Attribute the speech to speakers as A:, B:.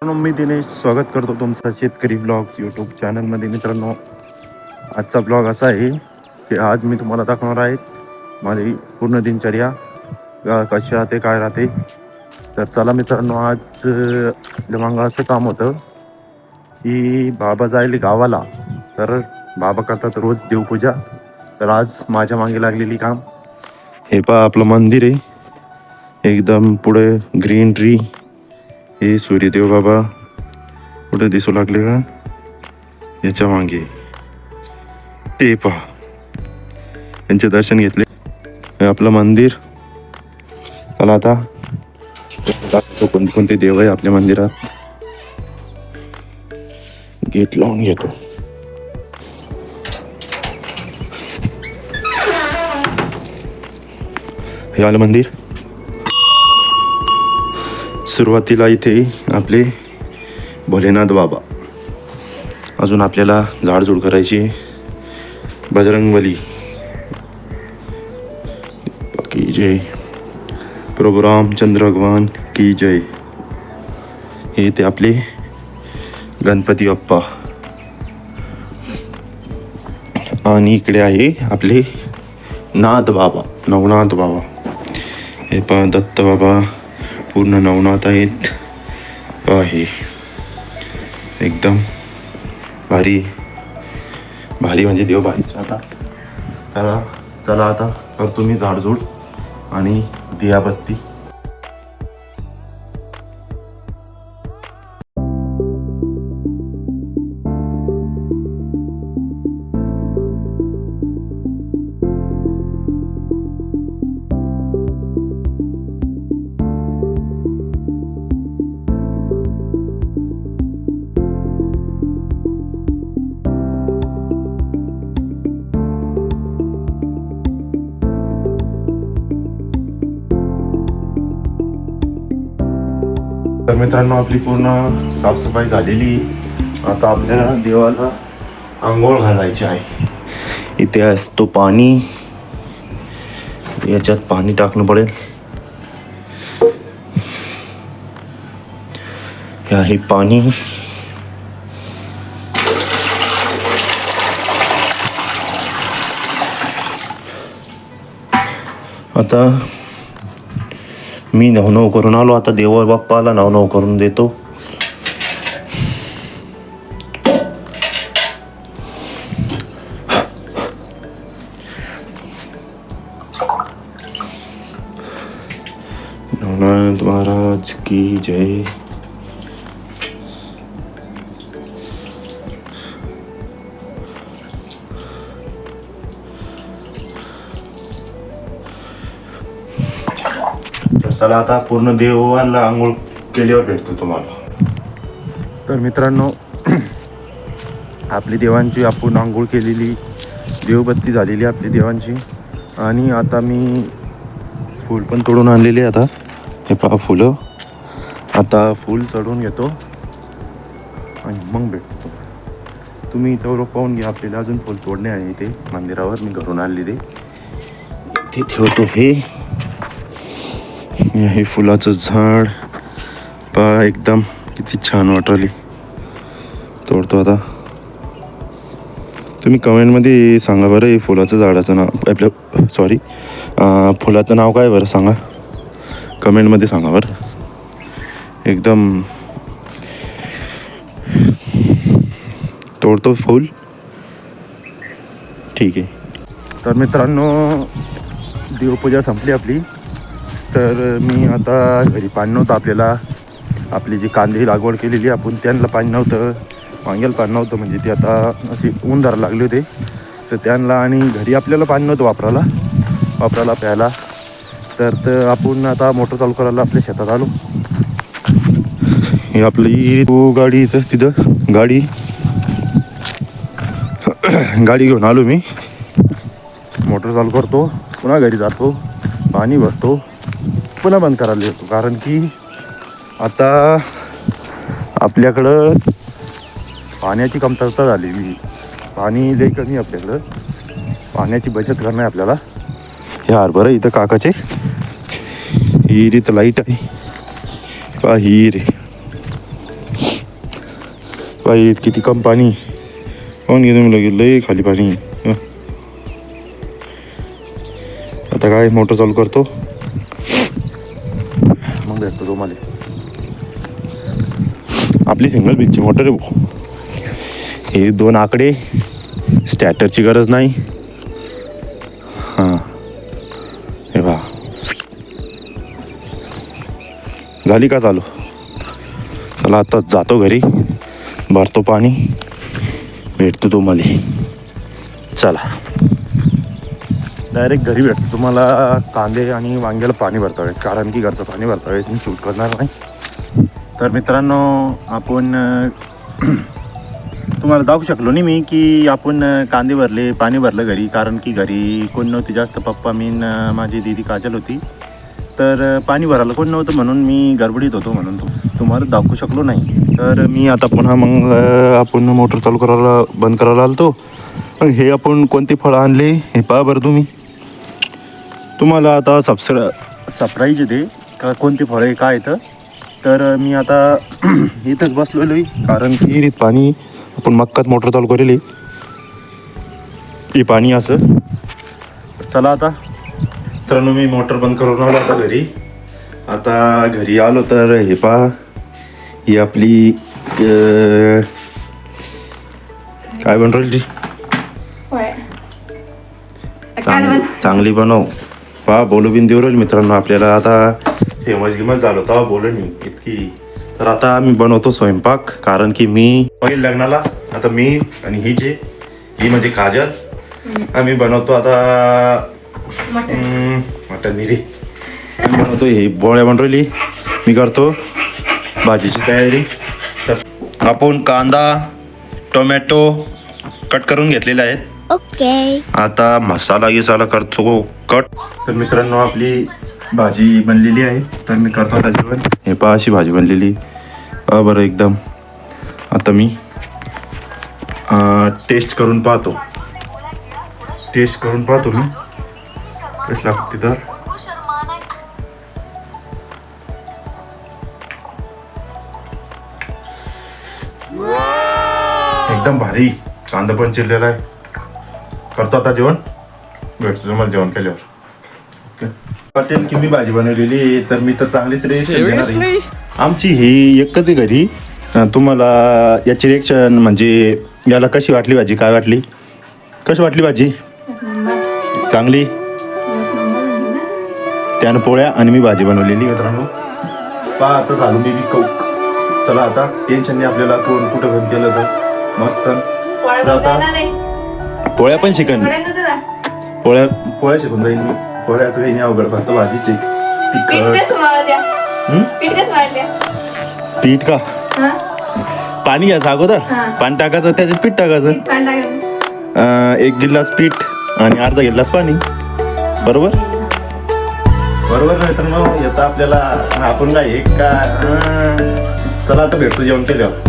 A: मी दिनेश स्वागत करतो तुमचा शेतकरी ब्लॉग्स यूट्यूब चॅनलमध्ये. मित्रांनो, आजचा ब्लॉग असा आहे की आज मी तुम्हाला दाखवणार आहे माझी पूर्ण दिनचर्या कशी राहते, काय राहते. तर चला मित्रांनो, आज मागं असं काम होतं की बाबा जायले गावाला. तर बाबा करतात रोज देवपूजा. तर आज माझ्या मागे लागलेली काम हे पहा, आपलं मंदिर आहे एकदम पुढे ग्रीनरी. हे सूर्यदेव बाबा कुठे दिसू लागले का याच्या मागे, ते पहा, यांचे दर्शन घेतले. हे आपलं मंदिर. चला आता कोणते देव आहे आपल्या मंदिरात, गेट लावून घेतो. हे आलं मंदिर. सुरुवातीला इथे आपले भोलेनाथ बाबा. अजून आपल्याला झाडझूड करायची. बजरंगबली की जय, प्रभू रामचंद्र भगवान की जय. हे ते आपले गणपती बाप्पा. आणि इकडे आहे आपले नाथ बाबा, नवनाथ बाबा. हे पहा, दत्त बाबा पूर्ण नवनाथ आहेत. आहे एकदम भारी भारी, म्हणजे देव भारीच राहतात. त्याला चला आता करतो मी झाडझूड आणि दियाबत्ती. तर मित्रांनो, आपली पूर्ण साफसफाई झालेली. आता आपल्याला देवाला आंघोळ घालायची आहे. इथे असतो पाणी, याच्यात पाणी टाकणं पडेल. हे आहे पाणी. आता मी नवनव करून आलो. आता देवा बाप्पाला नवनव करून देतो. नवनाथ महाराज की जय. चला आता पूर्ण देवाला आंघोळ केल्यावर भेटतो तुम्हाला. तर मित्रांनो, आपली देवांची आपण आंघोळ केलेली, देवबत्ती झालेली आपली देवांची. आणि आता मी फूल पण तोडून आणलेली. आता हे पहा फुलं. आता फूल चढून घेतो आणि मग भेटतो. तुम्ही तेवढं पाहून घ्या. आपल्याला अजून फूल तोडणे आहे इथे मंदिरावर. मी घरून आणले ते इथे ठेवतो. हे फुलाचं झाड पहा, एकदम किती छान वाटली. तोडतो आता. तुम्ही कमेंटमध्ये सांगा बरं, हे फुलाचं झाडाचं नाव, आपलं सॉरी फुलाचं नाव काय बरं सांगा, कमेंटमध्ये सांगा बरं. एकदम तोडतो फूल. ठीक आहे. तर मित्रांनो, देवपूजा संपली आपली. तर मी आता घरी पाणी नव्हतं आपल्याला. आपली जी कांदे लागवड केलेली आपण, त्यांना पाणी नव्हतं, वांग्याला पाणी नव्हतं. म्हणजे ते आता असे ऊन धरायला लागले होते. तर त्यांना, आणि घरी आपल्याला पाणी नव्हतं वापरायला प्यायला. तर आपण आता मोटर चालू करायला आपल्या शेतात आलो. हे आपली गाडी इथं, तिथं गाडी घेऊन आलो मी. मोटर चालू करतो, पुन्हा घरी जातो, पाणी भरतो, पुन्हा बंद करायला येतो. कारण की आता आपल्याकडं पाण्याची कमतरता झालेली. पाणी लई कमी आपल्याकडं. पाण्याची बचत करणं आहे आपल्याला. हे हरभरा इथं काकाचे हिर इथं लाईट आहे पहा. हिर पाहिजे किती कम पाणी. पाहून घे तुम्ही लगेच लय खाली पाणी. आता काय मोटर चालू करतो मग भेटतो तुम्हाला. आपली सिंगल पिचची मोटर आहे भाऊ. हे 2 आकडे, स्टॅटरची गरज नाही. हां हे बा झाली का चालू. चला आता जातो घरी, भरतो पाणी, भेटतो तुम्हाला. चला डायरेक्ट घरी भेटतो तुम्हाला. कांदे आणि वांग्याला पाणी भरता वेळेस, कारण की घरचं पाणी भरता वेळेस मी शूट करणार नाही. तर मित्रांनो आपण तुम्हाला दाखवू शकलो नाही मी की आपण कांदे भरले, पाणी भरलं घरी, कारण की घरी कोण नव्हती जास्त. पप्पा, मी माझी दीदी काजल होती. तर पाणी भरायला कोण नव्हतं म्हणून मी गडबडीत होतो, म्हणून तुम्हाला दाखवू शकलो नाही. तर मी आता पुन्हा मग आपण मोटर चालू करायला बंद करायला आलतो. हे आपण कोणते फळं आणले हे पहा बरं तुम्ही. तुम्हाला आता सरप्राईज येते का कोणते फळं आहे काय येतं. तर मी आता इथंच बसलेलो आहे, कारण की विहिरीत पाणी आपण मक्कात मोटर चालू करेल हे पाणी असं. चला आता मित्रांनो मी मोटर बंद करून आलो आता घरी. आता घरी आलो तर हे पहा, ही आपली काय बनवली चांगली बनव. पहा बोलू बिन देऊ राहील मित्रांनो आपल्याला. आता फेमस झालो तेव्हा बोलू नाही इतकी. तर आता मी बनवतो स्वयंपाक, कारण की मी पहिले लग्नाला आता मी आणि ही म्हणजे काजल आम्ही बनवतो आता मटन निरी बनवतो. हे बोळ्या बनवली, मी करतो भाजीची तयारी. तर आपण कांदा टोमॅटो कट करून घेतलेले आहेत.
B: ओके.
A: आता मसाला करतो कट. तर मित्रांनो आपली भाजी बनलेली आहे, तर मी करतो आता जेवण. हे पहा अशी भाजी बनलेली बरं एकदम. आता मी टेस्ट करून पाहतो मी कशी लागते. तर एकदम भारी कांदा पण चिरलेला आहे. करतो आता जेवण, भेटतो तुम्हाला जेवण केल्यावर. वाटेल की मी भाजी बनवलेली, तर मी तर चांगलीच रिएक्शन. आमची ही एकच आहे घरी. तुम्हाला याची रिएक्शन म्हणजे याला कशी वाटली भाजी, काय वाटली, कशी वाटली भाजी. चांगली. त्यानं पोळ्या आणि मी भाजी बनवलेली मित्रांनो. पहा आता झालो मी कौक. चला आता टेन्शन नाही आपल्याला, कोण कुठं बंद केलं तर मस्त. आता पोळ्या पण शिकन, पोळ्या शिकून जाईल मी. पोळ्याचं काही नाही अवघड, फक्त भाजीची. पीठ का पाणी घ्यायचं अगोदर, पाणी टाकायचं, त्याच्यात पीठ टाकायचं. 1 गिलास पीठ आणि अर्धा गिलास पाणी. बरोबर नाही तर मग येतं आपल्याला. आपण काय एक का. चला आता भेटतो जेवण केल्यावर.